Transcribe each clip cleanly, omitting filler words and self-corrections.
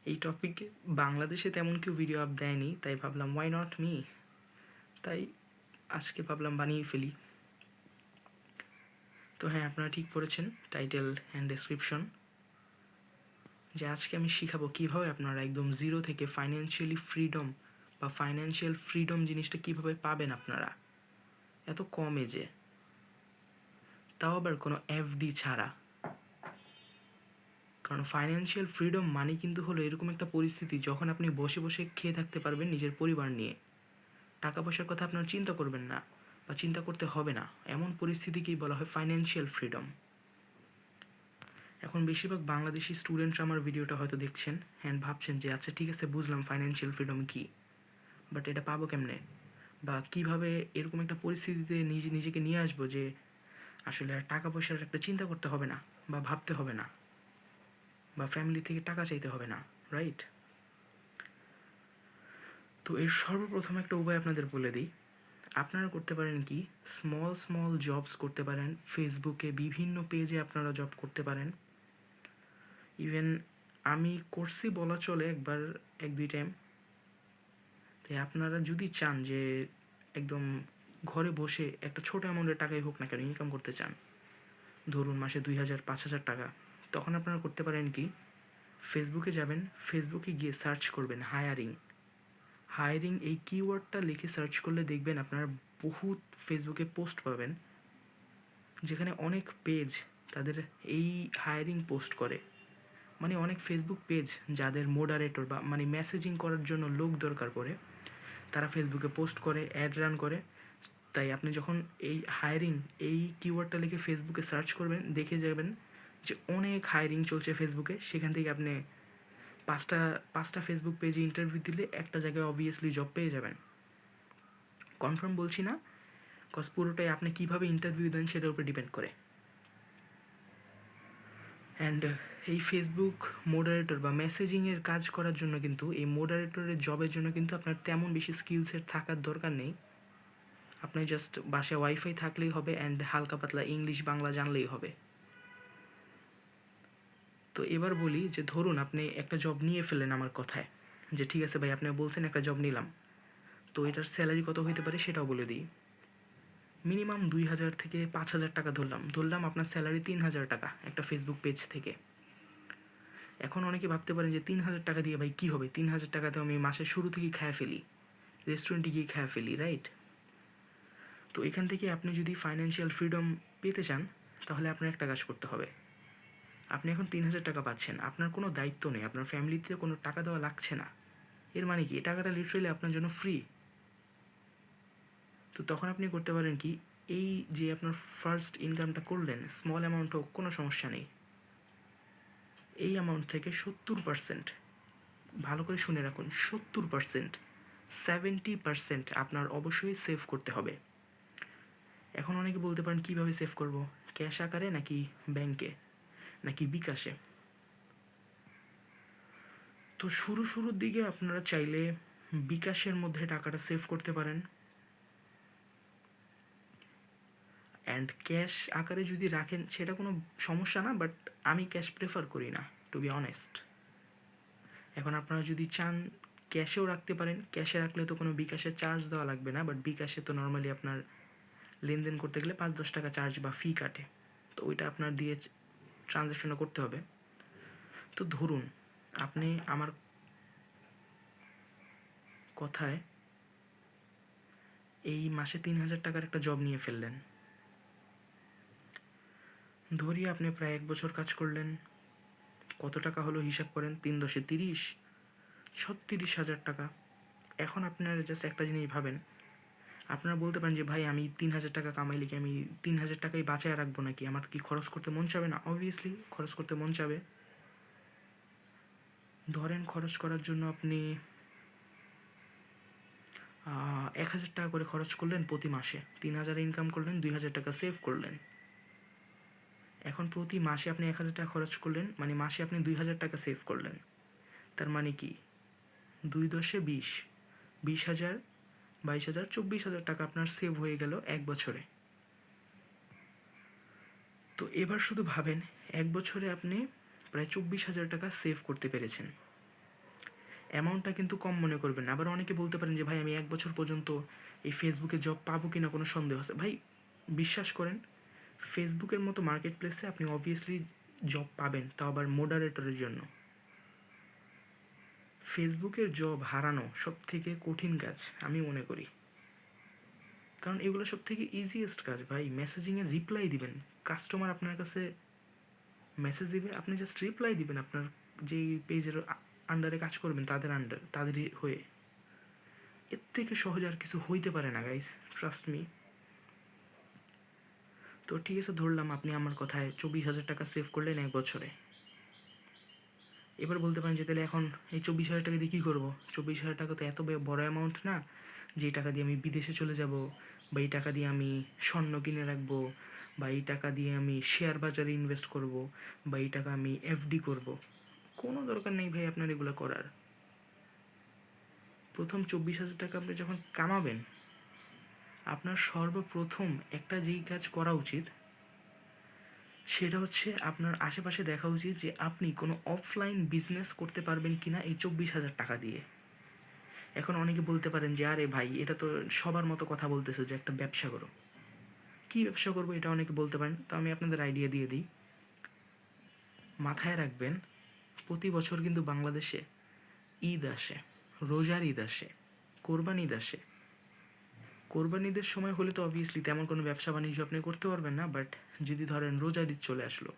এই টপিকে বাংলাদেশে তেমন কেউ ভিডিও আপ দেয়নি, তাই ভাবলাম ওয়াই নট মি। তাই আজকে ভাবলাম বানিয়ে ফেলি। তো হ্যাঁ, আপনারা ঠিক পড়েছেন, টাইটেল অ্যান্ড ডেসক্রিপশন, যে আজকে আমি শিখাবো কীভাবে আপনারা একদম জিরো থেকে ফাইন্যান্সিয়ালি ফ্রিডম বা ফাইন্যান্সিয়াল ফ্রিডম জিনিসটা কীভাবে পাবেন আপনারা এত কম এজে, তাও আবার কোনো এফডি ছাড়া। কারণ ফাইন্যান্সিয়াল ফ্রিডম মানে কিন্তু হলো এরকম একটা পরিস্থিতি যখন আপনি বসে বসে খেয়ে থাকতে পারবেন নিজের পরিবার নিয়ে, টাকা পয়সার কথা আপনার চিন্তা করবেন না বা চিন্তা করতে হবে না, এমন পরিস্থিতিকেই বলা হয় ফাইন্যান্সিয়াল ফ্রিডম। এখন বেশিরভাগ বাংলাদেশি স্টুডেন্টরা আমার ভিডিওটা হয়তো দেখছেন অ্যান্ড ভাবছেন যে আচ্ছা ঠিক আছে, বুঝলাম ফাইন্যান্সিয়াল ফ্রিডম কী, বাট এটা পাবো কেমনে, বা কীভাবে এরকম একটা পরিস্থিতিতে নিজেকে নিয়ে আসবো যে আসলে আর টাকা পয়সার একটা চিন্তা করতে হবে না বা ভাবতে হবে না বা ফ্যামিলি থেকে টাকা চাইতে হবে না, রাইট? তো এর সর্বপ্রথম একটা উপায় আপনাদের বলে দিই। আপনারা করতে পারেন কি, স্মল জবস করতে পারেন। ফেসবুকে বিভিন্ন পেজে আপনারা জব করতে পারেন। ইভেন আমি করছি বলা চলে একবার, 1-2 টাইম। তাই আপনারা যদি চান যে একদম ঘরে বসে একটা ছোটো অ্যামাউন্টের টাকাই হোক না কেন ইনকাম করতে চান, ধরুন মাসে 2,000-5,000 টাকা, তখন আপনারা করতে পারেন কি, ফেসবুকে যাবেন, ফেসবুকে গিয়ে সার্চ করবেন হায়ারিং এই কিওয়ার্ডটা লিখে সার্চ করলে দেখবেন আপনারা বহুত ফেসবুকে পোস্ট পাবেন যেখানে অনেক পেজ তাদের এই হায়ারিং পোস্ট করে। মানে অনেক ফেসবুক পেজ যাদের মডারেটর বা মানে মেসেজিং করার জন্য লোক দরকার পড়ে, তারা ফেসবুকে পোস্ট করে, অ্যাড রান করে। তাই আপনি যখন এই হায়ারিং এই কিওয়ার্ডটা লিখে ফেসবুকে সার্চ করবেন, দেখে যাবেন যে অনেক হায়ারিং চলছে ফেসবুকে। সেখান থেকে আপনি পাঁচটা ফেসবুক পেজে ইন্টারভিউ দিলে একটা জায়গায় অবভিয়াসলি জব পেয়ে যাবেন। কনফার্ম বলছি না, কজ পুরোটাই আপনি কীভাবে ইন্টারভিউ দেন সেটার উপরে ডিপেন্ড করে। অ্যান্ড এই ফেসবুক মডারেটর বা মেসেজিংয়ের কাজ করার জন্য কিন্তু, এই মডারেটরের জবের জন্য কিন্তু আপনার তেমন বেশি স্কিলসের থাকার দরকার নেই। আপনার জাস্ট বাসায় ওয়াইফাই থাকলেই হবে অ্যান্ড হালকা পাতলা ইংলিশ বাংলা জানলেই হবে। তো এবার বলি যে ধরুন আপনি একটা জব নিয়ে ফেললেন আমার কথায়, যে ঠিক আছে ভাই আপনি বলছেন একটা জব নিলাম, তো এটার স্যালারি কত হইতে পারে সেটাও বলে দিই। মিনিমাম 2,000 থেকে 5,000 টাকা ধরলাম আপনার স্যালারি 3,000 টাকা একটা ফেসবুক পেজ থেকে। এখন অনেকে ভাবতে পারেন যে 3,000 টাকা দিয়ে ভাই কী হবে, 3,000 টাকাতে আমি মাসের শুরু থেকেই খায়া ফেলি, রেস্টুরেন্টে গিয়ে খায়া ফেলি, রাইট? তো এখান থেকে আপনি যদি ফাইন্যান্সিয়াল ফ্রিডম পেতে চান, তাহলে আপনার একটা কাজ করতে হবে। আপনি এখন 3,000 টাকা পাচ্ছেন, আপনার কোনো দায়িত্ব নেই, আপনার ফ্যামিলিতে কোনো টাকা দেওয়া লাগছে না। এর মানে কি, এই টাকাটা লিটারেলি আপনার জন্য ফ্রি। তো তখন আপনি করতে পারেন কি, এই যে আপনার ফার্স্ট ইনকামটা করলেন, স্মল অ্যামাউন্ট হোক কোনো সমস্যা নেই, এই অ্যামাউন্ট থেকে 70%, ভালো করে শুনে রাখুন, 70%, 70% আপনার অবশ্যই সেভ করতে হবে। এখন অনেকে বলতে পারেন কীভাবে সেভ করব, ক্যাশ আকারে নাকি ব্যাংকে নাকি বিকাশে? তো শুরুর দিকে আপনারা চাইলে বিকাশের মধ্যে টাকাটা সেভ করতে পারেন। অ্যান্ড ক্যাশ আকারে যদি রাখেন সেটা কোনো সমস্যা না, বাট আমি ক্যাশ প্রেফার করি না, টু বি অনেস্ট। এখন আপনারা যদি চান ক্যাশেও রাখতে পারেন, ক্যাশে রাখলে তো কোনো বিকাশে চার্জ দেওয়া লাগবে না, বাট বিকাশে তো নর্মালি আপনার লেনদেন করতে গেলে 5-10 টাকা চার্জ বা ফি কাটে, তো ওইটা আপনার দিয়ে ট্রানজ্যাকশনটা করতে হবে। তো ধরুন আপনি আমার কথায় এই মাসে 3,000 টাকার একটা জব নিয়ে ফেললেন। ধরি আপনি প্রায় 1 বছর কাজ করলেন, কত টাকা হলো হিসাব করেন, 3×10 = 30, 36,000 টাকা। এখন আপনারা জাস্ট একটা জিনিস ভাবেন, আপনারা বলতে পারেন যে ভাই আমি 3,000 টাকা কামাইলে কি আমি 3,000 টাকাই বাঁচায় রাখবো নাকি, আমার কি খরচ করতে মন চাবে না? অবভিয়াসলি খরচ করতে মন চাবে। ধরেন খরচ করার জন্য আপনি 1,000 টাকা করে খরচ করলেন প্রতি মাসে, 3,000 ইনকাম করলেন, 2,000 টাকা সেভ করলেন। এখন প্রতি মাসে আপনি 1,000 টাকা খরচ করলেন, মানে মাসে আপনি 2,000 টাকা সেভ করলেন। তার মানে কি, 2×10 = 20, 20,000, 22,000, 24,000 টাকা আপনার সেভ হয়ে গেল 1 বছরে। তো এবার শুধু ভাবেন 1 বছরে আপনি প্রায় 24,000 টাকা সেভ করতে পেরেছেন। অ্যামাউন্টটা কিন্তু কম মনে করবেন না। আবার অনেকে বলতে পারেন যে ভাই আমি ১ বছর পর্যন্ত এই ফেসবুকে জব পাবো কিনা কোনো সন্দেহ আছে। ভাই বিশ্বাস করেন, ফেসবুকের মতো মার্কেট প্লেসে আপনি অবভিয়াসলি জব পাবেন, তাও আবার মডারেটরের জন্য। ফেসবুকের জব হারানো সবথেকে কঠিন কাজ আমি মনে করি, কারণ এগুলো সবথেকে ইজিয়েস্ট কাজ ভাই। মেসেজিংয়ের রিপ্লাই দিবেন, কাস্টমার আপনার কাছে মেসেজ দিবে, আপনি জাস্ট রিপ্লাই দিবেন আপনার যেই পেজের আন্ডারে কাজ করবেন তাদেরই হয়ে। এর থেকে সহজ আর কিছু হইতে পারে না গাইস, ট্রাস্ট মি। তো ঠিক আছে, ধরলাম আপনি আমার কথায় 24,000 টাকা সেভ করলেন 1 বছরে। এবার বলতে পারেন যে তাহলে এখন এই 24,000 টাকা দিয়ে কী করবো? 24,000 টাকা তো এত বড় অ্যামাউন্ট না যে এই টাকা দিয়ে আমি বিদেশে চলে যাব, বা এই টাকা দিয়ে আমি স্বর্ণ কিনে রাখবো, বা এই টাকা দিয়ে আমি শেয়ার বাজারে ইনভেস্ট করব, বা এই টাকা আমি এফডি করব। কোনো দরকার নেই ভাই আপনার এগুলো করার। প্রথম 24,000 টাকা আপনি যখন কামাবেন, আপনার সর্বপ্রথম একটা যেই কাজ করা উচিত সেটা হচ্ছে আপনার আশেপাশে দেখা উচিত যে আপনি কোনো অফলাইন বিজনেস করতে পারবেন কিনা এই 24,000 টাকা দিয়ে। এখন অনেকে বলতে পারেন যে আরে ভাই এটা তো সবার মতো কথা বলতেছে যে একটা ব্যবসা করো। কী ব্যবসা করবো এটা অনেকে বলতে পারেন, তো আমি আপনাদের আইডিয়া দিয়ে দিই। মাথায় রাখবেন, প্রতি বছর কিন্তু বাংলাদেশে ঈদ আসে, রোজার ঈদ আসে, কোরবান ঈদ আসে। কোরবান ঈদের সময় হলে তো অবভিয়াসলি তেমন কোনো ব্যবসা বাণিজ্য আপনি করতে পারবেন না, বাট যদি ধরেন রোজার ঈদ চলে আসলো,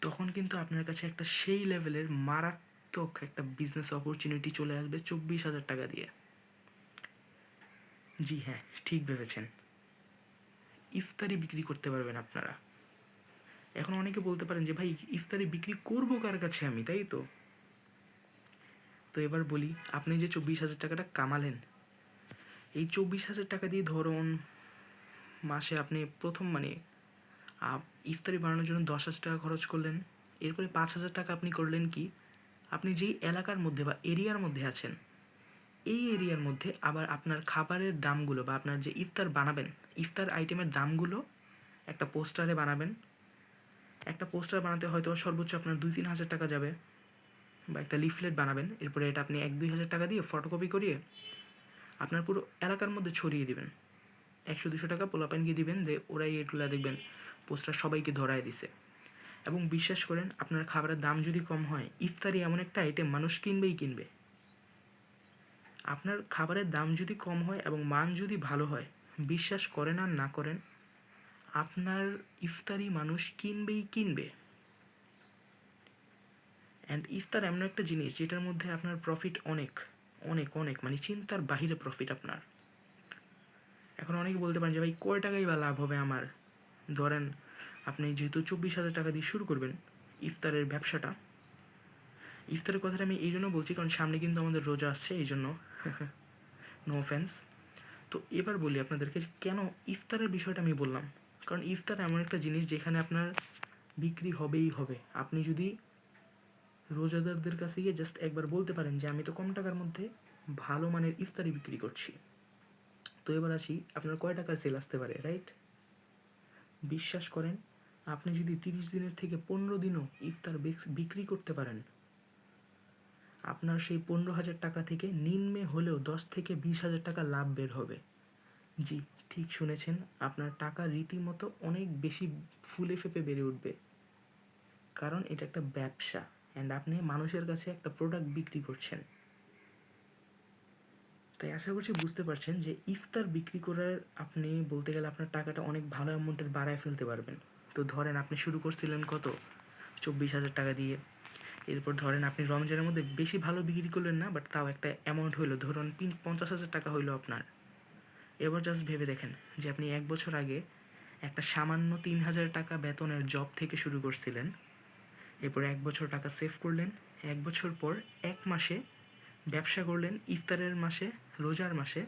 তখন কিন্তু আপনার কাছে একটা সেই লেভেলের মারাত্মক একটা বিজনেস অপরচুনিটি চলে আসবে 24,000 টাকা দিয়ে। জি হ্যাঁ, ঠিক ভেবেছেন, ইফতারি বিক্রি করতে পারবেন আপনারা। এখন অনেকে বলতে পারেন যে ভাই ইফতারি বিক্রি করবো কার কাছে আমি, তাই তো? তো এবার বলি, আপনি যে 24,000 টাকাটা কামালেন, এই 24,000 টাকা দিয়ে ধরুন মাসে আপনি প্রথম ইফতারি বানানোর জন্য 10,000 টাকা খরচ করলেন। এরপরে 5,000 টাকা আপনি করলেন কি, আপনি যেই এলাকার মধ্যে বা এরিয়ার মধ্যে আছেন, এই এরিয়ার মধ্যে আবার আপনার খাবারের দামগুলো বা আপনার যে ইফতার বানাবেন, ইফতার আইটেমের দামগুলো একটা পোস্টারে বানাবেন। একটা পোস্টার বানাতে হয়তো সর্বোচ্চ আপনার 2-3 হাজার টাকা যাবে, বা একটা লিফলেট বানাবেন। এরপরে এটা আপনি 1-2 হাজার টাকা দিয়ে ফটোকপি করিয়ে আপনার পুরো এলাকার মধ্যে ছড়িয়ে দিবেন। 100-200 টাকা পোলাপাইনকে দিবেন, যে ওরাই এগুলো দেখবেন পোস্টার সবাইকে ধরায় দিছে। এবং বিশ্বাস করেন, আপনার খাবারের দাম যদি কম হয়, ইফতারি এমন একটা আইটেম মানুষ কিনবেই কিনবে। আপনার খাবারের দাম যদি কম হয় এবং মান যদি ভালো হয়, বিশ্বাস করেন আর না করেন, আপনার ইফতারি মানুষ কিনবেই কিনবে। অ্যান্ড ইফতার এমন একটা জিনিস যেটার মধ্যে আপনার প্রফিট অনেক অনেক অনেক, মানে চিন্তার বাহিরে প্রফিট আপনার। এখন অনেকে বলতে পারেন যে ভাই কয় টাকাই বা লাভ হবে আমার? ধরেন আপনি যেহেতু 24,000 টাকা দিয়ে শুরু করবেন ইফতারের ব্যবসাটা, ইফতারের কথাটা আমি এই জন্য বলছি কারণ সামনে কিন্তু আমাদের রোজা আসছে, এই জন্য নো অফেন্স। তো এবার বলি আপনাদেরকে কেন ইফতারের বিষয়টা আমি বললাম। কারণ ইফতার এমন একটা জিনিস যেখানে আপনার বিক্রি হবেই হবে। আপনি যদি রোজাদারদের কাছে গিয়ে জাস্ট একবার বলতে পারেন যে আমি তো কম টাকার মধ্যে ভালো মানের ইফতারি বিক্রি করছি, তো এবার আসি আপনার কয় টাকার সেল আসতে পারে, রাইট? বিশ্বাস করেন, আপনি যদি 30 দিনের থেকে 15 দিনও ইফতার বিক্রি করতে পারেন, আপনার সেই 15,000 টাকা থেকে নিম্নে হলেও 10-20,000 টাকা লাভ বের হবে। জি, ঠিক শুনেছেন, আপনার টাকা রীতিমতো অনেক বেশি ফুলে ফেঁপে বেড়ে উঠবে, কারণ এটা একটা ব্যবসা অ্যান্ড আপনি মানুষের কাছে একটা প্রোডাক্ট বিক্রি করছেন। তাই আশা করছি বুঝতে পারছেন যে ইফতার বিক্রি করার আপনি বলতে গেলে আপনার টাকাটা অনেক ভালো অ্যামাউন্টের বাড়ায় ফেলতে পারবেন। তো ধরেন আপনি শুরু করছিলেন কত, 24,000 টাকা দিয়ে। এরপর ধরেন আপনি রমজানের মধ্যে বেশি ভালো বিক্রি করলেন না, বাট তাও একটা অ্যামাউন্ট হইলো, ধরুন 50,000 টাকা হইলো আপনার। এবার জাস্ট ভেবে দেখেন যে আপনি 1 বছর আগে একটা সামান্য 3,000 টাকা বেতনের জব থেকে শুরু করছিলেন। এরপর 1 বছর টাকা সেভ করলেন। 1 বছর পর 1 মাসে ব্যবসা করলেন ইফতারের মাসে, রোজার মাসে,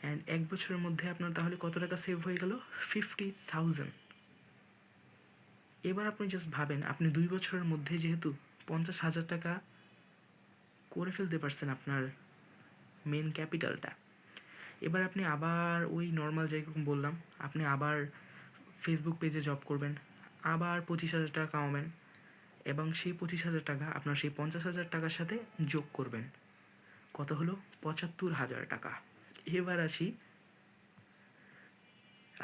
অ্যান্ড 1 বছরের মধ্যে আপনার তাহলে কত টাকা সেভ হয়ে গেল? 50,000। এবার আপনি জাস্ট ভাবেন, আপনি 2 বছরের মধ্যে যেহেতু 50,000 টাকা করে ফেলতে পারছেন আপনার মেন ক্যাপিটালটা, এবার আপনি আবার ওই নর্মাল যেরকম বললাম, আপনি আবার ফেসবুক পেজে জব করবেন, আবার 25,000 টাকা কামাবেন, এবং সেই 25,000 টাকা আপনার সেই 50,000 টাকার সাথে যোগ করবেন। কত হলো? 75,000 টাকা। এবার আসি,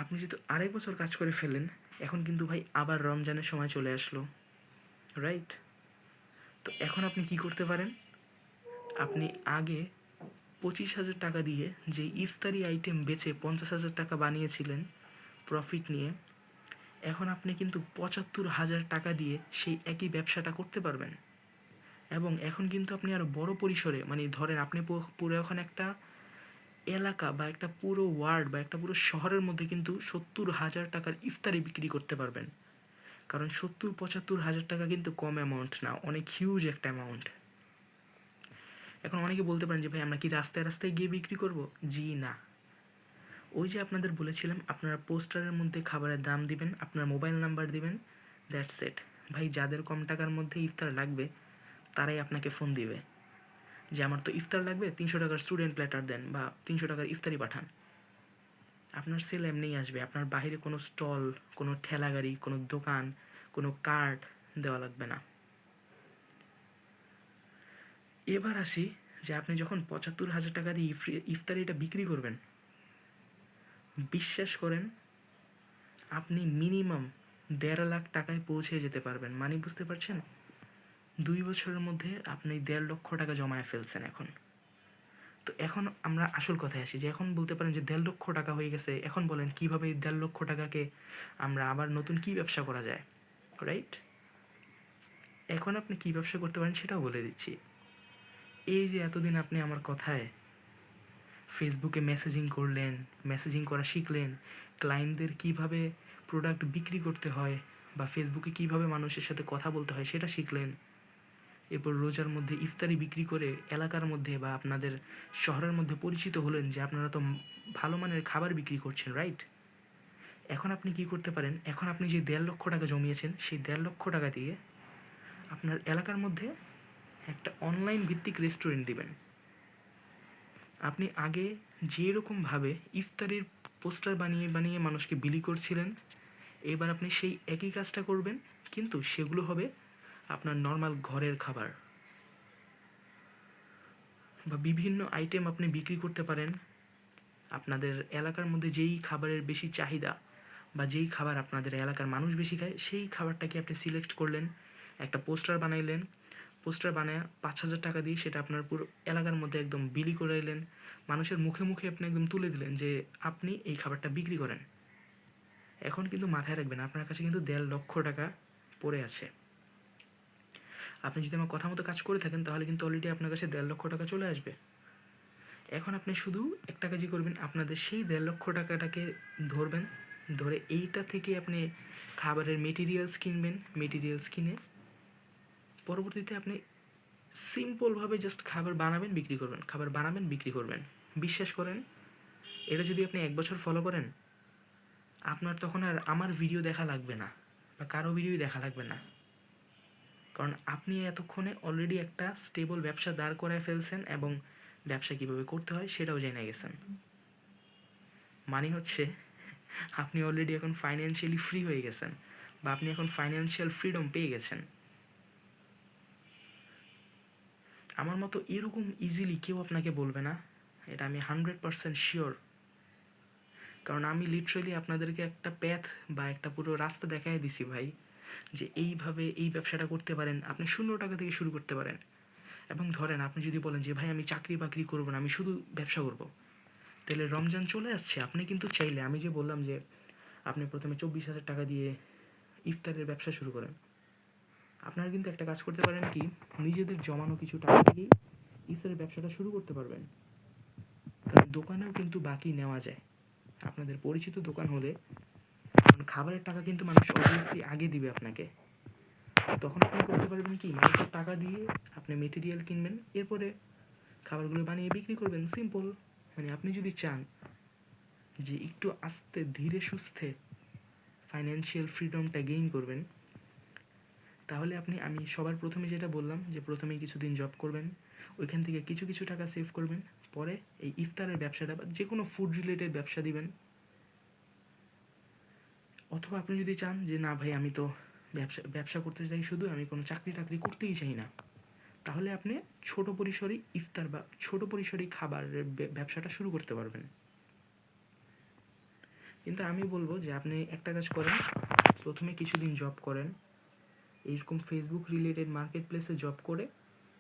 আপনি যেহেতু আড়াই বছর কাজ করে ফেললেন, এখন কিন্তু ভাই আবার রমজানের সময় চলে আসলো, রাইট? তো এখন আপনি কি করতে পারেন? আপনি আগে 25,000 টাকা দিয়ে যে ইফতারি আইটেম বেচে 50,000 টাকা বানিয়েছিলেন প্রফিট নিয়ে, এখন আপনি কিন্তু 75,000 টাকা দিয়ে সেই একই ব্যবসাটা করতে পারবেন। এবং এখন কিন্তু আপনি আরও বড় পরিসরে, মানে ধরেন আপনি পুরো এখন একটা এলাকা বা একটা পুরো ওয়ার্ড বা একটা পুরো শহরের মধ্যে কিন্তু 70,000 টাকার ইফতারি বিক্রি করতে পারবেন। কারণ 70-75,000 টাকা কিন্তু কম অ্যামাউন্ট না, অনেক হিউজ একটা অ্যামাউন্ট। এখন অনেকে বলতে পারেন যে ভাই আমরা কি রাস্তায় রাস্তায় গিয়ে বিক্রি করব? জি না। ওই যে আপনাদের বলেছিলাম, আপনারা পোস্টারের মধ্যে খাবারের দাম দিবেন, আপনার মোবাইল নাম্বার দিবেন, দ্যাটস ইট। ভাই যাদের কম টাকার মধ্যে ইফতার লাগবে তারাই আপনাকে ফোন দিবে যে আমার তো ইফতার লাগবে, 300 টাকার স্টুডেন্ট প্ল্যাটার দেন বা 300 টাকার ইফতারি পাঠান। আপনার সেল এমনিই আসবে, আপনার বাইরে কোনো স্টল, কোনো ঠেলাগাড়ি, কোনো দোকান, কোনো কার্ট দেওয়া লাগবে না। এবার আসি যে আপনি যখন 75,000 টাকা দিয়ে ইফতারিটা বিক্রি করবেন, বিশ্বাস করেন আপনি মিনিমাম 1.5 লাখ টাকায় পৌঁছে যেতে পারবেন। মানে বুঝতে পারছেন? 2 বছরের মধ্যে আপনি 1.5 লক্ষ টাকা জমায়ে ফেলছেন এখন। তো এখন আমরা আসল কথায় আসি যে এখন বলতে পারেন যে 1.5 লক্ষ টাকা হয়ে গেছে, এখন বলেন কীভাবে এই 1.5 লক্ষ টাকাকে আমরা আবার নতুন কী ব্যবসা করা যায়, রাইট? এখন আপনি কী ব্যবসা করতে পারেন সেটাও বলে দিচ্ছি। এই যে এতদিন আপনি আমার কথায় ফেসবুকে মেসেজিং করলেন, মেসেজিং করা শিখলেন, ক্লায়েন্টদের কীভাবে প্রোডাক্ট বিক্রি করতে হয় বা ফেসবুকে কীভাবে মানুষের সাথে কথা বলতে হয় সেটা শিখলেন। এরপর রোজার মধ্যে ইফতারি বিক্রি করে এলাকার মধ্যে বা আপনাদের শহরের মধ্যে পরিচিত হলেন যে আপনারা তো ভালো মানের খাবার বিক্রি করছেন, রাইট? এখন আপনি কি করতে পারেন? এখন আপনি যে 1.5 লক্ষ টাকা জমিয়েছেন সেই 1.5 লক্ষ টাকা দিয়ে আপনার এলাকার মধ্যে একটা অনলাইন ভিত্তিক রেস্টুরেন্ট দিবেন। আপনি আগে যেরকমভাবে ইফতারির পোস্টার বানিয়ে বানিয়ে মানুষকে বিলি করছিলেন, এবার আপনি সেই একই কাজটা করবেন, কিন্তু সেগুলো হবে আপনার নর্মাল ঘরের খাবার বা বিভিন্ন আইটেম আপনি বিক্রি করতে পারেন। আপনাদের এলাকার মধ্যে যেই খাবারের বেশি চাহিদা বা যেই খাবার আপনাদের এলাকার মানুষ বেশি খায় সেই খাবারটাকে আপনি সিলেক্ট করলেন, একটা পোস্টার বানাইলেন, পোস্টার বানায় 5,000 টাকা দিয়ে সেটা আপনার পুরো এলাকার মধ্যে একদম বিলি করাইলেন, মানুষের মুখে মুখে আপনি একদম তুলে দিলেন যে আপনি এই খাবারটা বিক্রি করেন। এখন কিন্তু মাথায় রাখবেন আপনার কাছে কিন্তু 1.5 লক্ষ টাকা পড়ে আছে। আপনি যদি আমার কথা মতো কাজ করে থাকেন তাহলে কিন্তু অলরেডি আপনার কাছে 1.5 লক্ষ টাকা চলে আসবে। এখন আপনি শুধু একটা কাজই করবেন, আপনাদের সেই 1.5 লক্ষ টাকাটাকে ধরবেন, ধরে এইটা থেকে আপনি খাবারের মেটেরিয়ালস কিনবেন, মেটেরিয়ালস কিনে পরবর্তীতে আপনি সিম্পলভাবে জাস্ট খাবার বানাবেন, বিক্রি করবেন, খাবার বানাবেন, বিক্রি করবেন। বিশ্বাস করেন, এটা যদি আপনি 1 বছর ফলো করেন, আপনার তখন আর আমার ভিডিও দেখা লাগবে না বা কারো ভিডিওই দেখা লাগবে না। কারণ আপনি এতক্ষণে অলরেডি একটা স্টেবল ব্যবসা দাঁড় করায় ফেলছেন এবং ব্যবসা কীভাবে করতে হয় সেটাও জেনে গেছেন। মানে হচ্ছে আপনি অলরেডি এখন ফাইন্যান্সিয়ালি ফ্রি হয়ে গেছেন বা আপনি এখন ফাইন্যান্সিয়াল ফ্রিডম পেয়ে গেছেন। আমার মতো এরকম ইজিলি কেউ আপনাকে বলবে না, এটা আমি 100% শিওর। কারণ আমি লিটারালি আপনাদেরকে একটা প্যাথ বা একটা পুরো রাস্তা দেখাই দিছি ভাই, যে এইভাবে এই ব্যবসাটা করতে পারেন, আপনি 0 টাকা থেকে শুরু করতে পারেন। এবং ধরেন আপনি যদি বলেন যে ভাই আমি চাকরি বাকরি করবো না, আমি শুধু ব্যবসা করব, তাহলে রমজান চলে আসছে, আপনি কিন্তু চাইলে আমি যে বললাম যে আপনি প্রথমে 24,000 টাকা দিয়ে ইফতারের ব্যবসা শুরু করেন, আপনারা কিন্তু একটা কাজ করতে পারেন কি, নিজেদের জমানো কিছু টাকা দিয়েই ইফতারের ব্যবসাটা শুরু করতে পারবেন। কারণ দোকানেও কিন্তু বাকি নেওয়া যায়, আপনাদের পরিচিত দোকান হলে, কারণ খাবারের টাকা কিন্তু মানুষ অবভিয়াসলি আগে দিবে আপনাকে, তখন আপনি করতে পারবেন কি, মানুষের টাকা দিয়ে আপনি মেটেরিয়াল কিনবেন, এরপরে খাবারগুলো বানিয়ে বিক্রি করবেন, সিম্পল। মানে আপনি যদি চান যে একটু আস্তে ধীরে সুস্থে ফাইন্যান্সিয়াল ফ্রিডমটা গেইন করবেন, তাহলে আপনি, আমি সবার প্রথমে যেটা বললাম যে প্রথমেই কিছুদিন জব করবেন, ওইখান থেকে কিছু কিছু টাকা সেভ করবেন, পরে এই ইফতারের ব্যবসাটা বা যে কোনো ফুড রিলেটেড ব্যবসা দিবেন। অথবা আপনি যদি চান যে না ভাই আমি তো ব্যবসা করতে চাই শুধু, আমি কোনো চাকরি টাকরি করতেই চাই না, তাহলে আপনি ছোট পরিসরে ইফতার বা ছোট পরিসরে খাবারের ব্যবসাটা শুরু করতে পারবেন। কিন্তু আমি বলবো যে আপনি একটা কাজ করেন, প্রথমে কিছুদিন জব করেন, এইরকম ফেসবুক রিলেটেড মার্কেট প্লেসে জব করে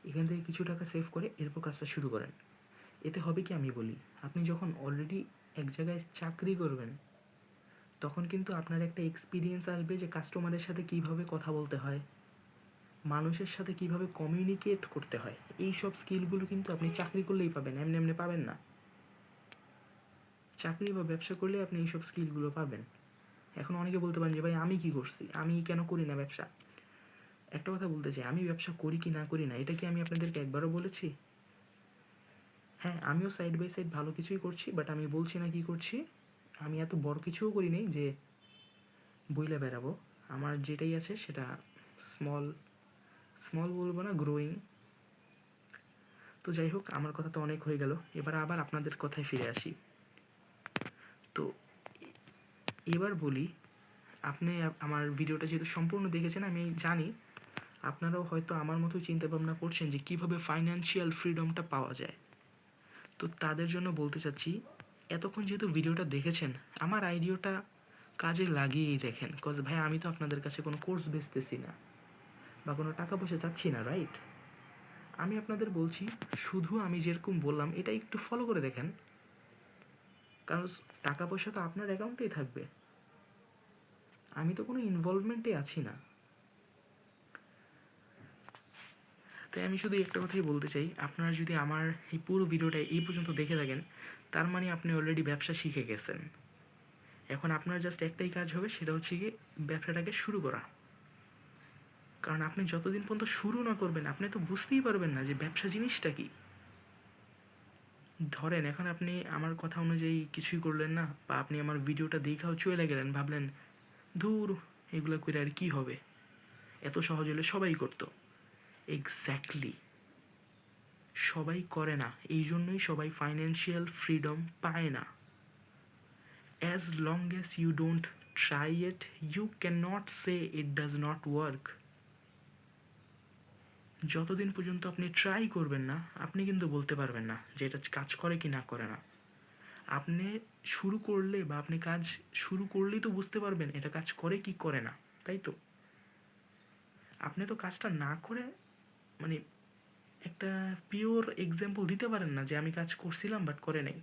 এখান থেকে কিছু টাকা সেভ করে এরপর কাজটা শুরু করেন। এতে হবে কি আমি বলি, আপনি যখন অলরেডি এক জায়গায় চাকরি করবেন তখন কিন্তু আপনার একটা এক্সপিরিয়েন্স আসবে যে কাস্টমারের সাথে কীভাবে কথা বলতে হয়, মানুষের সাথে কীভাবে কমিউনিকেট করতে হয়। এই সব স্কিলগুলো কিন্তু আপনি চাকরি করলেই পাবেন, এমনি এমনি পাবেন না। চাকরি বা ব্যবসা করলে আপনি এইসব স্কিলগুলো পাবেন। এখন অনেকে বলতে পারেন যে ভাই আমি কি করছি, আমি কেন করি না ব্যবসা। একটা কথা বলতে চাই, আমি ব্যবসা করি কি না করি না এটা কি আমি আপনাদেরকে একবারও বলেছি? হ্যাঁ, আমিও সাইড বাই সাইড ভালো কিছুই করছি, বাট আমি বলছি না কি করছি। আমি এত বড় কিছুও করি নাই যে বইলে বেড়াবো। আমার যেটাই আছে সেটা স্মল স্মল বলবো না, গ্রোয়িং। তো যাই হোক, আমার কথা তো অনেক হয়ে গেল, এবার আবার আপনাদের কথায় ফিরে আসি। তো এবার বলি, আপনি আমার ভিডিওটা যেহেতু সম্পূর্ণ দেখেছেন, আমি জানি আপনারাও হয়তো আমার মতো চিন্তা ভাবনা করছেন যে কীভাবে ফাইন্যান্সিয়াল ফ্রিডমটা পাওয়া যায়। তো তাদের জন্য বলতে চাচ্ছি, এতক্ষণ যেহেতু ভিডিওটা দেখেছেন, আমার আইডিয়াটা কাজে লাগিয়েই দেখেন। কজ ভাই আমি তো আপনাদের কাছে কোনো কোর্স বেচতেছি না বা কোনো টাকা পয়সা চাচ্ছি না, রাইট? আমি আপনাদের বলছি, শুধু আমি যেরকম বললাম এটা একটু ফলো করে দেখেন, কারণ টাকা পয়সা তো আপনার অ্যাকাউন্টেই থাকবে, আমি তো কোনো ইনভলভমেন্টে আছি না। তাই আমি শুধু একটা কথাই বলতে চাই, আপনারা যদি আমার এই পুরো ভিডিওটা এই পর্যন্ত দেখে থাকেন, তার মানে আপনি অলরেডি ব্যবসা শিখে গেছেন। এখন আপনার জাস্ট একটাই কাজ হবে, সেটা হচ্ছে কি ব্যবসাটাকে শুরু করা। কারণ আপনি যতদিন পর্যন্ত শুরু না করবেন আপনি তো বুঝতেই পারবেন না যে ব্যবসা জিনিসটা কি। ধরেন এখন আপনি আমার কথা অনুযায়ী কিছুই করলেন না, বা আপনি আমার ভিডিওটা দেখাও চলে গেলেন, ভাবলেন ধুর এগুলো করে আর কি হবে, এত সহজ হলে সবাই করতো। এক্স্যাক্টলি, সবাই করে না, এই জন্যই সবাই ফাইন্যান্সিয়াল ফ্রিডম পায় না। As long as you don't try it, you can not say it does not work. যতদিন পর্যন্ত আপনি ট্রাই করবেন না, আপনি কিন্তু বলতে পারবেন না যে এটা কাজ করে কি না করে না। আপনি শুরু করলে বা আপনি কাজ শুরু করলেই তো বুঝতে পারবেন এটা কাজ করে কি করে না, তাই তো? আপনি তো কাজটা না করে মানে একটা পিওর এক্সাম্পল দিতে পারেন না যে আমি কাজ করছিলাম বাট করে নাই,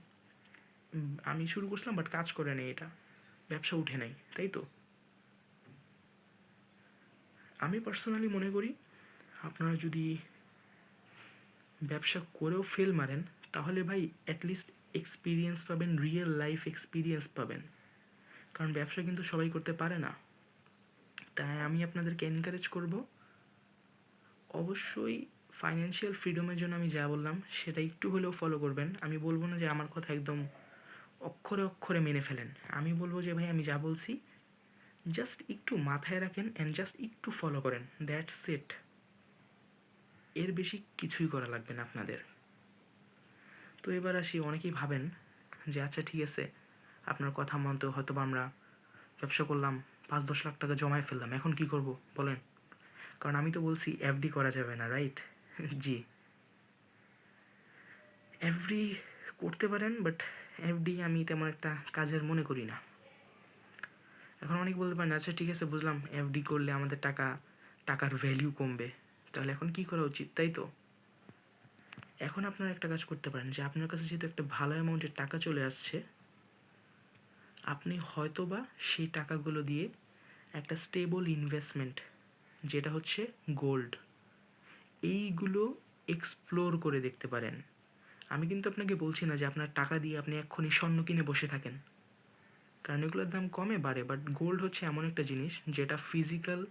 আমি শুরু করছিলাম বাট কাজ করে নাই, এটা ব্যবসা উঠে নাই, তাই তো? আমি পার্সোনালি মনে করি আপনারা যদি ব্যবসা করেও ফেল মারেন, তাহলে ভাই অ্যাটলিস্ট এক্সপিরিয়েন্স পাবেন, রিয়েল লাইফ এক্সপিরিয়েন্স পাবেন। কারণ ব্যবসা কিন্তু সবাই করতে পারে না। তাই আমি আপনাদেরকে এনকারেজ করব, অবশ্যই ফাইন্যান্সিয়াল ফ্রিডমের জন্য আমি যা বললাম সেটা একটু হলেও ফলো করবেন। আমি বলবো না যে আমার কথা একদম অক্ষরে অক্ষরে মেনে ফেলেন, আমি বলবো যে ভাই আমি যা বলছি জাস্ট একটু মাথায় রাখেন অ্যান্ড জাস্ট একটু ফলো করেন, দ্যাটস ইট। এর বেশি কিছুই করা লাগবে না আপনাদের। তো এবার আসি, অনেকেই ভাবেন যে আচ্ছা ঠিক আছে, আপনার কথা মতো হয়তো বা আমরা ব্যবসা করলাম, 5-10 লাখ টাকা জমায় ফেললাম, এখন কি করব বলেন? কারণ আমি তো বলছি এফডি করা যাবে না, রাইট? জি, এফডি করতে পারেন, বাট এফডি আমি তেমন একটা কাজের মনে করি না। এখন অনেক বলতে পারেন আচ্ছা ঠিক আছে বুঝলাম, এফডি করলে আমাদের টাকার ভ্যালিউ কমবে, তাহলে এখন কি করা উচিত, তাই তো? এখন আপনারা একটা কাজ করতে পারেন যে আপনার কাছে যেহেতু একটা ভালো অ্যামাউন্টের টাকা চলে আসছে, আপনি হয়তোবা সেই টাকাগুলো দিয়ে একটা স্টেবল ইনভেস্টমেন্ট, যেটা হচ্ছে গোল্ড, এইগুলো এক্সপ্লোর করে দেখতে পারেন। আমি কিন্তু আপনাকে বলছি না যে আপনার টাকা দিয়ে আপনি এক্ষুনি স্বর্ণ কিনে বসে থাকেন, কারণ এগুলোর দাম কমে বাড়ে, বাট গোল্ড হচ্ছে এমন একটা জিনিস যেটা ফিজিক্যাল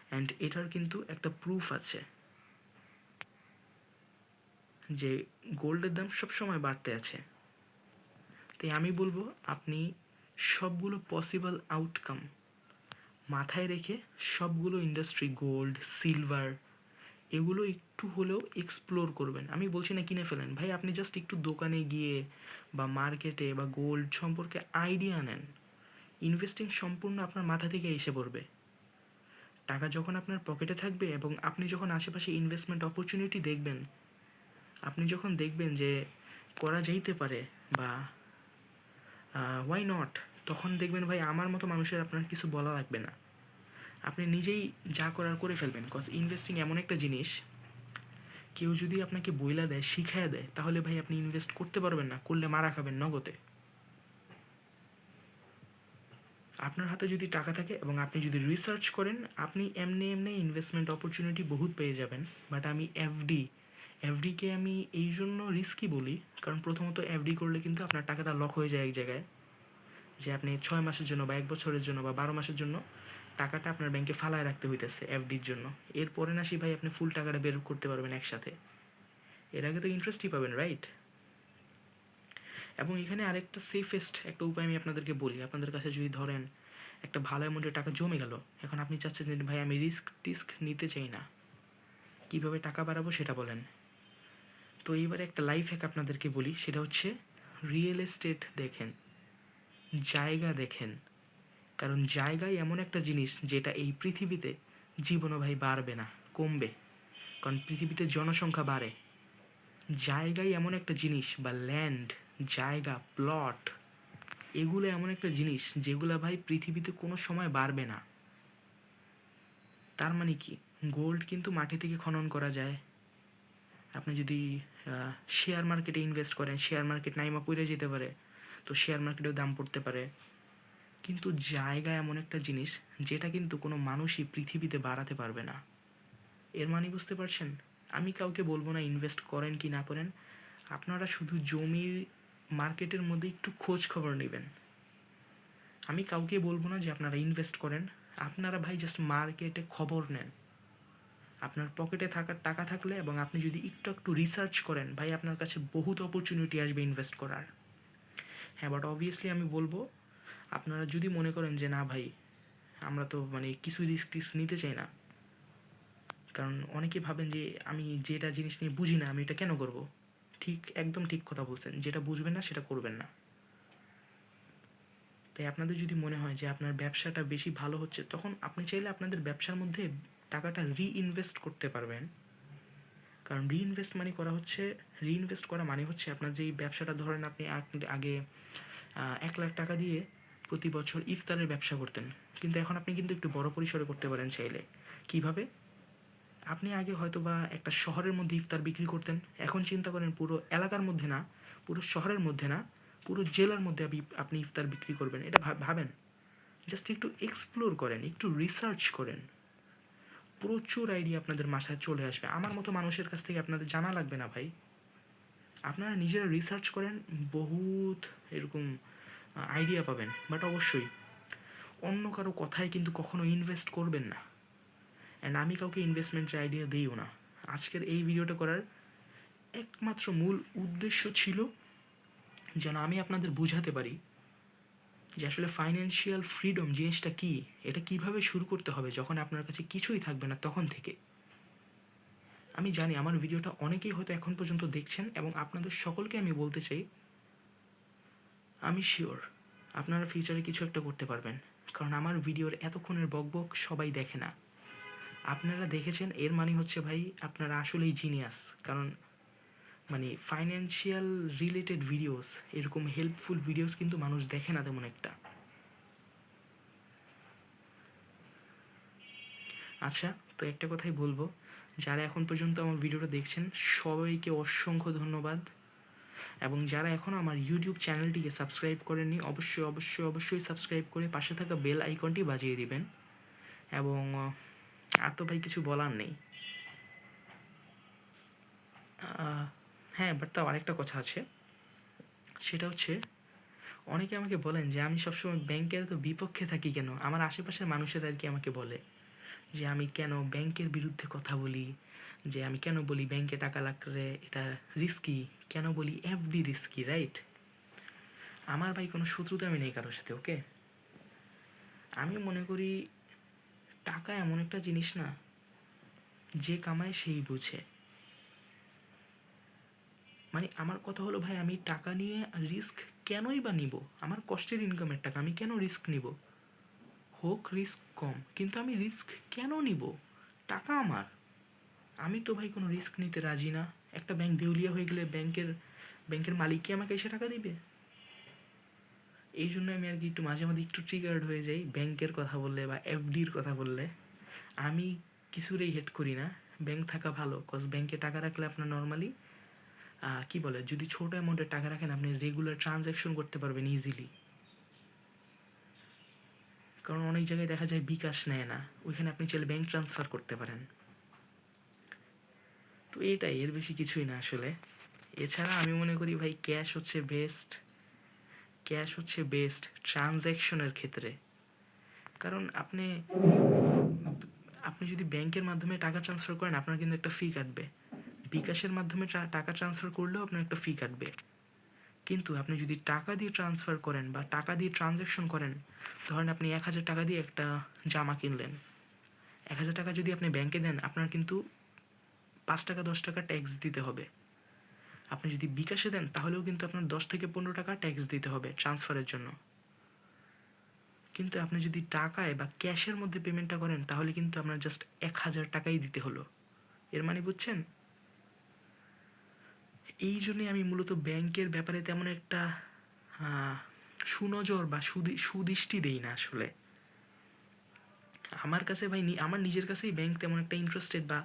অ্যান্ড এটার কিন্তু একটা প্রুফ আছে যে গোল্ডের দাম সবসময় বাড়তে আছে। তাই আমি বলবো আপনি সবগুলো পসিবল আউটকাম মাথায় রেখে সবগুলো ইন্ডাস্ট্রি, গোল্ড, সিলভার, এগুলো একটু হলেও এক্সপ্লোর করবেন। আমি বলছি না কিনে ফেলেন ভাই, আপনি জাস্ট একটু দোকানে গিয়ে বা মার্কেটে বা গোল্ড সম্পর্কে আইডিয়া নেন, ইনভেস্টিং সম্পূর্ণ আপনার মাথা থেকে এসে পড়বে। টাকা যখন আপনার পকেটে থাকবে এবং আপনি যখন আশেপাশে ইনভেস্টমেন্ট অপরচুনিটি দেখবেন, আপনি যখন দেখবেন যে করা যাইতে পারে বা ওয়াই নট, তখন দেখবেন ভাই আমার মতো মানুষের আপনার কিছু বলা লাগবে না, আপনি নিজেই যা করার করে ফেলবেন। কজ ইনভেস্টিং এমন একটা জিনিস, কেউ যদি আপনাকে বইলা দেয়, শিখায় দেয়, তাহলে ভাই আপনি ইনভেস্ট করতে পারবেন না, করলে মারা খাবেন নগদে। আপনার হাতে যদি টাকা থাকে এবং আপনি যদি রিসার্চ করেন, আপনি এমনি এমনি ইনভেস্টমেন্ট অপরচুনিটি বহুত পেয়ে যাবেন। বাট আমি এফডিকে আমি এই জন্য রিস্কি বলি, কারণ প্রথমত এফডি করলে কিন্তু আপনার টাকাটা লক হয়ে যায় এক জায়গায়, যে আপনি 6 মাসের জন্য বা 1 বছরের জন্য বা 12 মাসের জন্য টাকাটা আপনার ব্যাংকে ফালায় রাখতে হইতেছে এফডির জন্য। এরপরে না ভাই আপনি ফুল টাকাটা বের করতে পারবেন একসাথে, এর আগে তো ইন্টারেস্টই পাবেন, রাইট? এবং এখানে আরেকটা সেফেস্ট একটা উপায় আমি আপনাদেরকে বলি। আপনাদের কাছে যদি ধরেন একটা ভালো অ্যামাউন্টের টাকা জমে গেল, এখন আপনি চাচ্ছেন যে ভাই আমি টিস্ক নিতে চাই না, কীভাবে টাকা বাড়াবো সেটা বলেন। তো এইবারে একটা লাইফ হ্যাক আপনাদেরকে বলি, সেটা হচ্ছে রিয়েল এস্টেট দেখেন, জায়গা দেখেন। কারণ জায়গাই এমন একটা জিনিস যেটা এই পৃথিবীতে জীবনও ভাই বাড়বে না, কমবে। কারণ পৃথিবীতে জনসংখ্যা বাড়ে। জায়গাই এমন একটা জিনিস, বা ল্যান্ড, জায়গা, প্লট, এগুলো এমন একটা জিনিস যেগুলো ভাই পৃথিবীতে কোনো সময় বাড়বে না। তার মানে কি, গোল্ড কিন্তু মাটি থেকে খনন করা যায়। আপনি যদি শেয়ার মার্কেটে ইনভেস্ট করেন, শেয়ার মার্কেট নাইমা পড়ে যেতে পারে, তো শেয়ার মার্কেটেও দাম পড়তে পারে। কিন্তু জায়গা এমন একটা জিনিস যেটা কিন্তু কোনো মানুষই পৃথিবীতে বাড়াতে পারবে না। এর মানে বুঝতে পারছেন? আমি কাউকে বলবো না ইনভেস্ট করেন কি না করেন, আপনারা শুধু জমির মার্কেটের মধ্যে একটু খোঁজ খবর নেবেন। আমি কাউকে বলবো না যে আপনারা ইনভেস্ট করেন, আপনারা ভাই জাস্ট মার্কেটে খবর নেন। আপনার পকেটে থাকার টাকা থাকলে এবং আপনি যদি একটু একটু রিসার্চ করেন, ভাই আপনার কাছে বহুত অপরচুনিটি আসবে ইনভেস্ট করার। হ্যাঁ, বাট অবভিয়াসলি আমি বলবো, আপনারা যদি মনে করেন যে না ভাই আমরা তো মানে কিছু রিস্ক নিতে চাই না, কারণ অনেকে ভাবেন যে আমি যেটা জিনিস নিয়ে বুঝি না আমি এটা কেন করব। ঠিক, একদম ঠিক কথা বলছেন, যেটা বুঝবেন না সেটা করবেন না। তাই আপনাদের যদি মনে হয় যে আপনার ব্যবসাটা বেশি ভালো হচ্ছে, তখন আপনি চাইলে আপনাদের ব্যবসার মধ্যে টাকাটা রিইনভেস্ট করতে পারবেন। কারণ রিইনভেস্ট করা মানে হচ্ছে আপনার যেই ব্যবসাটা, ধরেন আপনি আগে 1 লাখ টাকা দিয়ে প্রতি বছর ইফতারের ব্যবসা করতেন, কিন্তু এখন আপনি কিন্তু একটু বড় পরিসরে করতে পারেন চাইলে। কিভাবে? আপনি আগে হয়তো বা একটা শহরের মধ্যে ইফতার বিক্রি করতেন, এখন চিন্তা করেন পুরো এলাকার মধ্যে না, পুরো শহরের মধ্যে না, পুরো জেলার মধ্যে আপনি ইফতার বিক্রি করবেন। এটা ভাবেন, জাস্ট একটু এক্সপ্লোর করেন, একটু রিসার্চ করেন, প্রচুর আইডিয়া আপনাদের মাথায় চলে আসবে। আমার মতো মানুষের কাছ থেকে আপনাদের জানা লাগবে না ভাই, আপনারা নিজেরা রিসার্চ করেন, বহুত এরকম আইডিয়া পাবেন। বাট অবশ্যই অন্য কারো কথায় কিন্তু কখনো ইনভেস্ট করবেন না। অ্যান্ড আমি কাউকে ইনভেস্টমেন্টের আইডিয়া দিইও না। আজকের এই ভিডিওটা করার একমাত্র মূল উদ্দেশ্য ছিল যেন আমি আপনাদের বোঝাতে পারি যে আসলে ফাইন্যান্সিয়াল ফ্রিডম জিনিসটা কী, এটা কিভাবে শুরু করতে হবে যখন আপনার কাছে কিছুই থাকবে না তখন থেকে। আমি জানি আমার ভিডিওটা অনেকেই হয়তো এখন পর্যন্ত দেখছেন, এবং আপনাদের সকলকে আমি বলতে চাই, আমি শিওর আপনারা ফিউচারে কিছু একটা করতে পারবেন। কারণ আমার ভিডিওর এতক্ষণের বকবক সবাই দেখে না, আপনারা দেখেছেন, এর মানে হচ্ছে ভাই আপনারা আসলেই জিনিয়াস। কারণ মানে ফাইন্যান্সিয়াল রিলেটেড ভিডিওস, এরকম হেল্পফুল ভিডিওস কিন্তু মানুষ দেখে না তেমন একটা। আচ্ছা, তো একটা কথাই বলবো, যারা এখন পর্যন্ত আমার ভিডিওটা দেখছেন সবাইকে অসংখ্য ধন্যবাদ। এবং যারা এখনও আমার ইউটিউব চ্যানেলটিকে সাবস্ক্রাইব করেননি, অবশ্যই অবশ্যই অবশ্যই সাবস্ক্রাইব করে পাশে থাকা বেল আইকনটি বাজিয়ে দিবেন। এবং আর তো ভাই কিছু বলার নেই। হ্যাঁ, বাট তাও আরেকটা কথা আছে, সেটা হচ্ছে অনেকে আমাকে বলেন যে আমি সবসময় ব্যাংকের তো বিপক্ষে থাকি কেন। আমার আশেপাশের মানুষেরা আর কি আমাকে বলে যে আমি কেন ব্যাংকের বিরুদ্ধে কথা বলি, যে আমি কেন বলি ব্যাংকে টাকা রাখলে এটা রিস্কি, কেন বলি এফডি রিস্কি, রাইট? আমার ভাই কোনো শত্রুতা আমি নেই কারোর সাথে, ওকে? আমি মনে করি টাকা এমন একটা জিনিস না, যে কামায় সেই বুঝে। মানে আমার কথা হলো ভাই, আমি টাকা নিয়ে রিস্ক কেনই বা নিব? আমার কষ্টের ইনকামের টাকা, আমি কেন রিস্ক নিব? হোক রিস্ক কম, কিন্তু আমি রিস্ক কেন নিব? টাকা আমার। আমি তো ভাই কোনো রিস্ক নিতে রাজি না। একটা ব্যাংক দেউলিয়া হয়ে গেলে ব্যাংকের মালিক কি আমাকে এসে টাকা দিবে? এই জন্য আমি আর কি একটু মাঝে মাঝে একটু ট্রিগার্ড হয়ে যাই ব্যাংকের কথা বললে বা এফডির কথা বললে। আমি কিছুরেই হেট করি না। ব্যাংক থাকা ভালো, কজ ব্যাংকে টাকা রাখলে আপনার নর্মালি কি বলে, যদি ছোট অ্যামাউন্টের টাকা রাখেন আপনি রেগুলার ট্রানজ্যাকশন করতে পারবেন ইজিলি। কারণ অনেক জায়গায় দেখা যায় বিকাশ নেয় না, ওইখানে আপনি চাইলে ব্যাংক ট্রান্সফার করতে পারেন। তো এটাই, এর বেশি কিছুই না আসলে। এছাড়া আমি মনে করি ভাই ক্যাশ হচ্ছে বেস্ট। ক্যাশ হচ্ছে বেস্ট ট্রানজ্যাকশনের ক্ষেত্রে। কারণ আপনি আপনি যদি ব্যাংকের মাধ্যমে টাকা ট্রান্সফার করেন আপনার কিন্তু একটা ফি কাটবে। বিকাশের মাধ্যমে টাকা ট্রান্সফার করলেও আপনার একটা ফি কাটবে। কিন্তু আপনি যদি টাকা দিয়ে ট্রান্সফার করেন বা টাকা দিয়ে ট্রানজ্যাকশন করেন, ধরেন আপনি ১,০০০ টাকা দিয়ে একটা জামা কিনলেন, ১,০০০ টাকা যদি আপনি ব্যাংকে দেন আপনার কিন্তু ৫ টাকা ১০ টাকা ট্যাক্স দিতে হবে। আপনি যদি বিকাশে দেন তাহলেও কিন্তু আপনার ১০ থেকে ১৫ টাকা ট্যাক্স দিতে হবে ট্রান্সফারের জন্য। কিন্তু আপনি যদি টাকায় বা ক্যাশের মধ্যে পেমেন্টটা করেন তাহলে কিন্তু আপনার জাস্ট ১,০০০ টাকাই দিতে হলো। এর মানে বুঝছেন? এই জন্যে আমি মূলত ব্যাংকের ব্যাপারে তেমন একটা সুনজর বা সুদৃষ্টি দেই না আসলে। আমার কাছে ভাই আমার নিজের কাছেই ব্যাংক তেমন একটা ইন্টারেস্টেড বা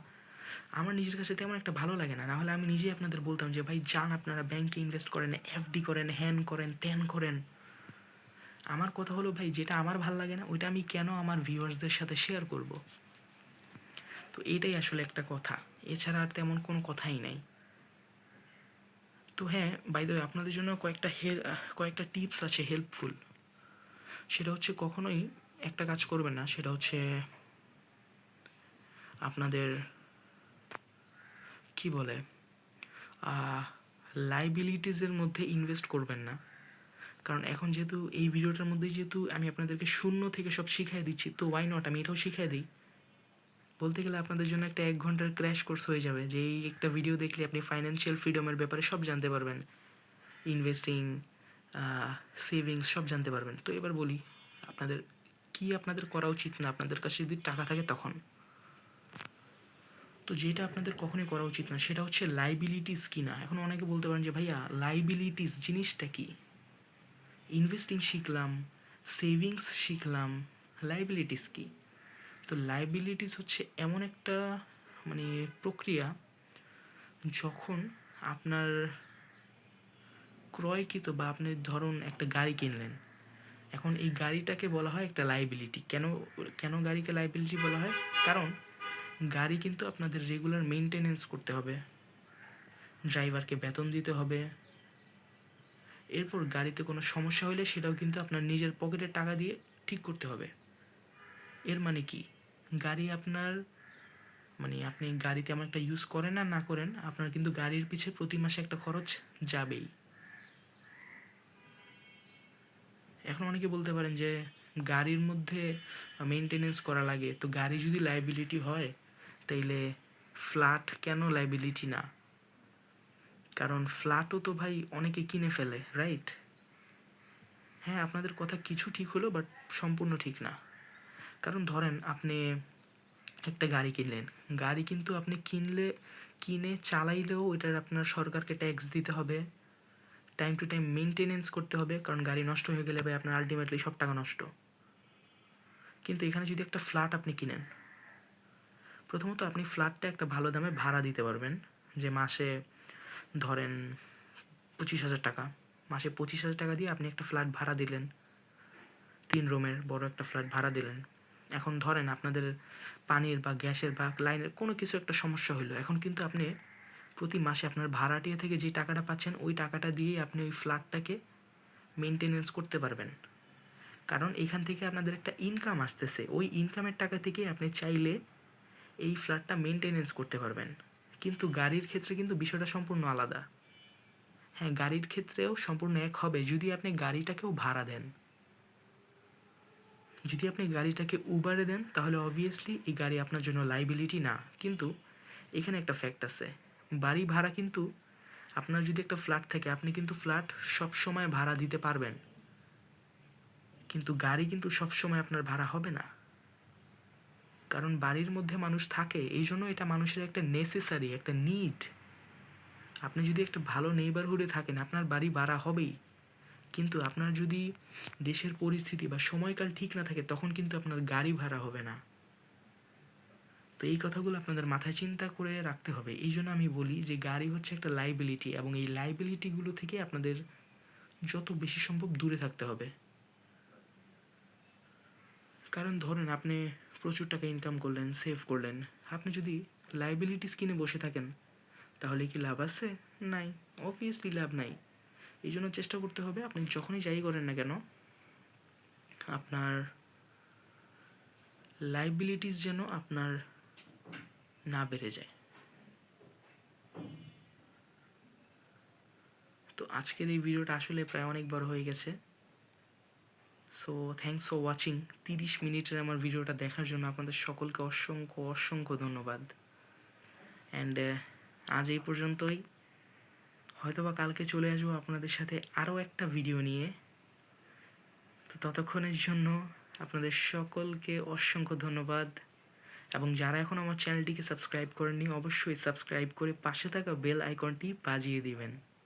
আমার নিজের কাছে তেমন একটা ভালো লাগে না। নাহলে আমি নিজেই আপনাদের বলতাম যে ভাই যান আপনারা ব্যাংকে ইনভেস্ট করেন, এফডি করেন, হ্যান করেন, ত্যান করেন। আমার কথা হলো ভাই যেটা আমার ভাল লাগে না ওইটা আমি কেন আমার ভিউয়ার্সদের সাথে শেয়ার করব? তো এইটাই আসলে একটা কথা। এছাড়া আর তেমন কোনো কথাই নাই। তো হ্যাঁ, বাই দ্য ওয়ে আপনাদের জন্য কয়েকটা টিপস আছে হেল্পফুল। সেটা হচ্ছে কখনোই একটা কাজ করবেন না, সেটা হচ্ছে আপনাদের কি বলে লাইবিলিটিসের মধ্যে ইনভেস্ট করবেন না। কারণ এখন যেহেতু এই ভিডিওটার মধ্যেই যেহেতু আমি আপনাদেরকে শূন্য থেকে সব শিখিয়ে দিচ্ছি, তো ওয়াই নট আমি এটাও শিখিয়ে দিই। বলতে গেলে আপনাদের জন্য একটা ১ ঘন্টার ক্র্যাশ কোর্স হয়ে যাবে, যে এই একটা ভিডিও দেখলে আপনি ফাইন্যান্সিয়াল ফ্রিডমের ব্যাপারে সব জানতে পারবেন। ইনভেস্টিং, সেভিংস সব জানতে পারবেন। তো এবার বলি আপনাদের করা উচিত না আপনাদের কাছে যদি টাকা থাকে তখন। তো যেটা আপনাদের কখনোই করা উচিত না সেটা হচ্ছে লাইবিলিটিস কিনা। এখন অনেকে বলতে পারেন যে ভাইয়া লাইবিলিটিস জিনিসটা কি? ইনভেস্টিং শিখলাম, সেভিংস শিখলাম, লাইবিলিটিস কি? তো লাইবিলিটিস হচ্ছে এমন একটা মানে প্রক্রিয়া যখন আপনার ক্রয়কৃত বা আপনি ধরুন একটা গাড়ি কিনলেন, এখন এই গাড়িটাকে বলা হয় একটা লাইবিলিটি। কেন কেন গাড়িকে লাইবিলিটি বলা হয়? কারণ গাড়ি কিন্তু আপনাদের রেগুলার মেনটেনেন্স করতে হবে, ড্রাইভারকে বেতন দিতে হবে। এরপর গাড়িতে কোনো সমস্যা হলে সেটাও কিন্তু আপনার নিজের পকেটের টাকা দিয়ে ঠিক করতে হবে। এর মানে কি? গাড়ি আপনার আপনি গাড়ি তেমন একটা ইউজ করেন আর না করেন আপনার কিন্তু গাড়ির পিছে প্রতি মাসে একটা খরচ যাবেই। এখন অনেকে বলতে পারেন যে গাড়ির মধ্যে মেনটেনেন্স করা লাগে, তো গাড়ি যদি লাইবিলিটি হয় তাইলে ফ্ল্যাট কেন লাইবিলিটি না? কারণ ফ্ল্যাটও তো ভাই অনেকে কিনে ফেলে, রাইট? হ্যাঁ, আপনাদের কথা কিছু ঠিক হলো বাট সম্পূর্ণ ঠিক না। কারণ ধরেন আপনি একটা গাড়ি কিনলেন, গাড়ি কিন্তু আপনি কিনে চালাইলেও ওইটার আপনার সরকারকে ট্যাক্স দিতে হবে, টাইম টু টাইম মেনটেনেন্স করতে হবে, কারণ গাড়ি নষ্ট হয়ে গেলে ভাই আপনার আলটিমেটলি সব টাকা নষ্ট। কিন্তু এখানে যদি একটা ফ্ল্যাট আপনি কিনেন, প্রথমত আপনি ফ্ল্যাটটা একটা ভালো দামে ভাড়া দিতে পারবেন, যে মাসে ধরেন ২৫,০০০ টাকা, মাসে ২৫,০০০ টাকা দিয়ে আপনি একটা ফ্ল্যাট ভাড়া দিলেন, ৩ রুমের বড় একটা ফ্ল্যাট ভাড়া দিলেন। এখন ধরেন আপনাদের পানির বা গ্যাসের বা লাইনের কোনো কিছু একটা সমস্যা হলো, এখন কিন্তু আপনি প্রতি মাসে আপনার ভাড়াটিয়া থেকে যে টাকাটা পাচ্ছেন ওই টাকাটা দিয়েই আপনি ওই ফ্ল্যাটটাকে মেনটেনেন্স করতে পারবেন। কারণ এখান থেকে আপনাদের একটা ইনকাম আসতেছে, ওই ইনকামের টাকা থেকে আপনি চাইলে এই ফ্ল্যাটটা মেনটেনেন্স করতে পারবেন। কিন্তু গাড়ির ক্ষেত্রে কিন্তু বিষয়টা সম্পূর্ণ আলাদা। হ্যাঁ, গাড়ির ক্ষেত্রেও সম্পূর্ণ এক হবে যদি আপনি গাড়িটাকেও ভাড়া দেন। যদি আপনি গাড়িটাকে উবারে দেন তাহলে অবভিয়াসলি এই গাড়ি আপনার জন্য লাইবিলিটি না। কিন্তু এখানে একটা ফ্যাক্ট আছে, বাড়ি ভাড়া কিন্তু আপনার যদি একটা ফ্ল্যাট থাকে আপনি কিন্তু ফ্ল্যাট সবসময় ভাড়া দিতে পারবেন, কিন্তু গাড়ি কিন্তু সবসময় আপনার ভাড়া হবে না, কারণ বাড়ির মধ্যে মানুষ থাকে, এই জন্য এটা মানুষের একটা নেসেসারি, একটা নিড। আপনি যদি একটা ভালো নেইবারহুডে থাকেন আপনার বাড়ি ভাড়া হবেই, কিন্তু আপনার যদি দেশের পরিস্থিতি বা সময়কাল ঠিক না থাকে তখন কিন্তু আপনার গাড়ি ভাড়া হবে না। তো এই কথাগুলো আপনাদের মাথায় চিন্তা করে রাখতে হবে। এই জন্য আমি বলি যে গাড়ি হচ্ছে একটা লাইবিলিটি, এবং এই লাইবিলিটিগুলো থেকে আপনাদের যত বেশি সম্ভব দূরে থাকতে হবে। কারণ ধরেন আপনি প্রচুর টাকা ইনকাম করলেন, সেভ করলেন, আপনি যদি লাইবিলিটিস কিনে বসে থাকেন তাহলে কি লাভ আছে? নাই, অবভিয়াসলি লাভ নাই। এই জন্য চেষ্টা করতে হবে আপনি যখনই যাই করেন না কেন আপনার লাইবিলিটিস যেন আপনার না বেড়ে যায়। তো আজকের এই ভিডিওটা আসলে প্রায় অনেক বড় হয়ে গেছে। So thanks for watching. 30 মিনিটের আমার ভিডিওটা দেখার জন্য আপনাদের সকলকে অসংখ্য অসংখ্য ধন্যবাদ। অ্যান্ড আজ এই পর্যন্তই। হয়তোবা কালকে চলে আসবো আপনাদের সাথে আরও একটা ভিডিও নিয়ে। তো ততক্ষণের জন্য আপনাদের সকলকে অসংখ্য ধন্যবাদ, এবং যারা এখন আমার চ্যানেলটিকে সাবস্ক্রাইব করেননি অবশ্যই সাবস্ক্রাইব করে পাশে থাকা বেল আইকনটি বাজিয়ে দিবেন।